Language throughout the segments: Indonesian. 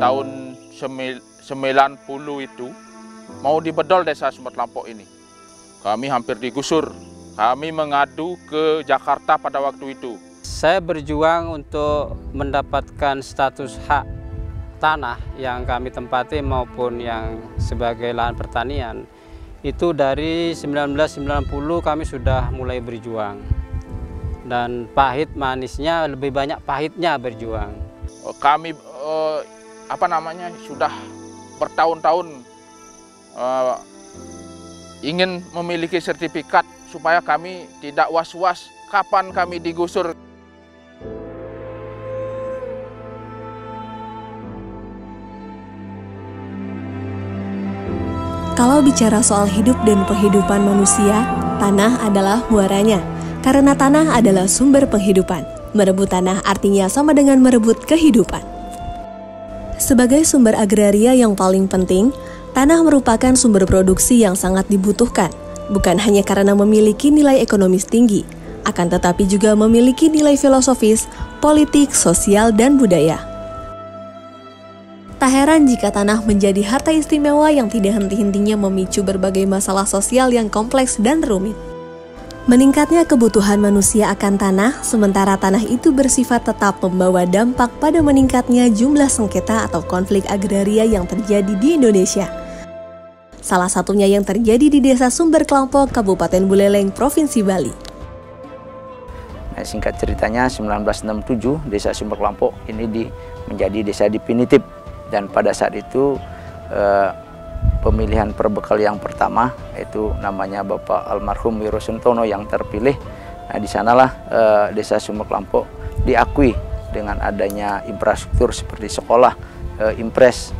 tahun 90 itu mau dibedol desa Sumber Kelampok ini. Kami hampir digusur. Kami mengadu ke Jakarta pada waktu itu. Saya berjuang untuk mendapatkan status hak tanah yang kami tempati maupun yang sebagai lahan pertanian. Itu dari 1990 kami sudah mulai berjuang. Dan pahit manisnya, lebih banyak pahitnya berjuang. Kami sudah bertahun-tahun ingin memiliki sertifikat supaya kami tidak was-was kapan kami digusur. Kalau bicara soal hidup dan penghidupan manusia, tanah adalah muaranya. Karena tanah adalah sumber penghidupan. Merebut tanah artinya sama dengan merebut kehidupan. Sebagai sumber agraria yang paling penting, tanah merupakan sumber produksi yang sangat dibutuhkan. Bukan hanya karena memiliki nilai ekonomis tinggi, akan tetapi juga memiliki nilai filosofis, politik, sosial, dan budaya. Tak heran jika tanah menjadi harta istimewa yang tidak henti-hentinya memicu berbagai masalah sosial yang kompleks dan rumit. Meningkatnya kebutuhan manusia akan tanah, sementara tanah itu bersifat tetap membawa dampak pada meningkatnya jumlah sengketa atau konflik agraria yang terjadi di Indonesia. Salah satunya yang terjadi di Desa Sumber Kelampok, Kabupaten Buleleng, Provinsi Bali. Singkat ceritanya, 1967 Desa Sumber Kelampok ini menjadi desa definitif. Dan pada saat itu pemilihan perbekal yang pertama itu namanya Bapak Almarhum Wiro Suntono yang terpilih. Nah, di sanalah Desa Sumber Kelampok diakui dengan adanya infrastruktur seperti sekolah, Impres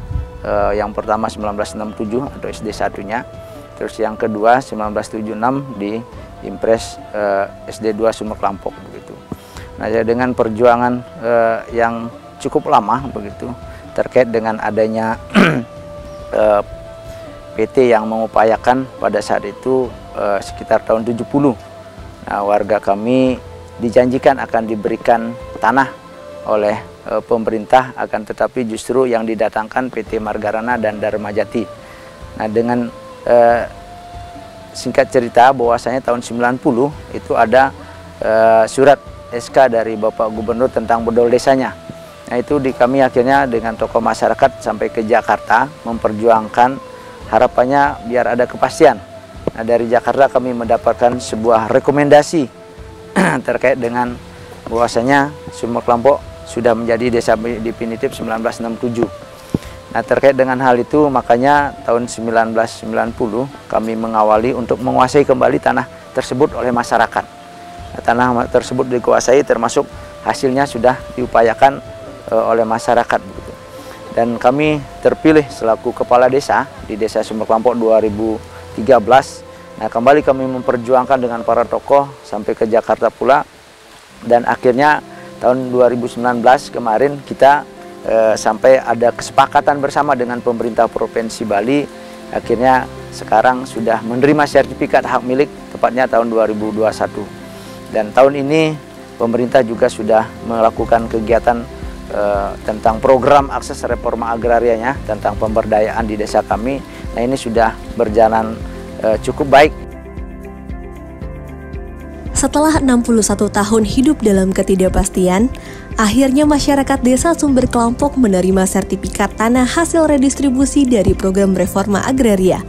yang pertama 1967 atau SD satunya, terus yang kedua 1976 di Impres SD 2 Sumber Kelampok begitu. Nah, dengan perjuangan yang cukup lama begitu terkait dengan adanya PT yang mengupayakan pada saat itu sekitar tahun 70. Nah, warga kami dijanjikan akan diberikan tanah oleh pemerintah, akan tetapi justru yang didatangkan PT Margarana dan Dharmajati. Nah, dengan singkat cerita bahwasanya tahun 90 itu ada surat SK dari Bapak Gubernur tentang bedol desanya. Nah, itu kami akhirnya dengan tokoh masyarakat sampai ke Jakarta memperjuangkan harapannya biar ada kepastian. Nah, dari Jakarta kami mendapatkan sebuah rekomendasi terkait dengan bahwasanya Sumber Kelampok sudah menjadi desa definitif 1967. Nah, terkait dengan hal itu makanya tahun 1990 kami mengawali untuk menguasai kembali tanah tersebut oleh masyarakat. Nah, tanah tersebut dikuasai termasuk hasilnya sudah diupayakan oleh masyarakat begitu. Dan kami terpilih selaku kepala desa di Desa Sumber Kelampok 2013. Nah, kembali kami memperjuangkan dengan para tokoh sampai ke Jakarta pula. Dan akhirnya tahun 2019 kemarin kita sampai ada kesepakatan bersama dengan pemerintah Provinsi Bali. Akhirnya sekarang sudah menerima sertifikat hak milik tepatnya tahun 2021. Dan tahun ini pemerintah juga sudah melakukan kegiatan tentang program akses reforma agrarianya tentang pemberdayaan di desa kami. Nah, ini sudah berjalan cukup baik. Setelah 61 tahun hidup dalam ketidakpastian, akhirnya masyarakat Desa Sumber Kelampok menerima sertifikat tanah hasil redistribusi dari program reforma agraria.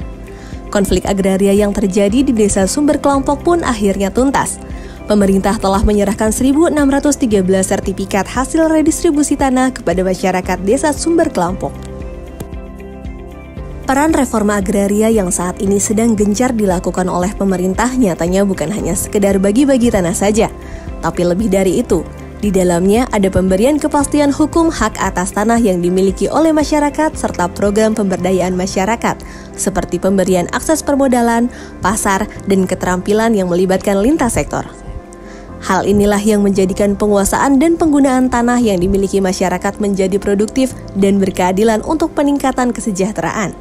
Konflik agraria yang terjadi di Desa Sumber Kelampok pun akhirnya tuntas. Pemerintah telah menyerahkan 1.613 sertifikat hasil redistribusi tanah kepada masyarakat Desa Sumber Kelampok. Peran reforma agraria yang saat ini sedang gencar dilakukan oleh pemerintah nyatanya bukan hanya sekedar bagi-bagi tanah saja, tapi lebih dari itu. Di dalamnya ada pemberian kepastian hukum hak atas tanah yang dimiliki oleh masyarakat serta program pemberdayaan masyarakat, seperti pemberian akses permodalan, pasar, dan keterampilan yang melibatkan lintas sektor. Hal inilah yang menjadikan penguasaan dan penggunaan tanah yang dimiliki masyarakat menjadi produktif dan berkeadilan untuk peningkatan kesejahteraan.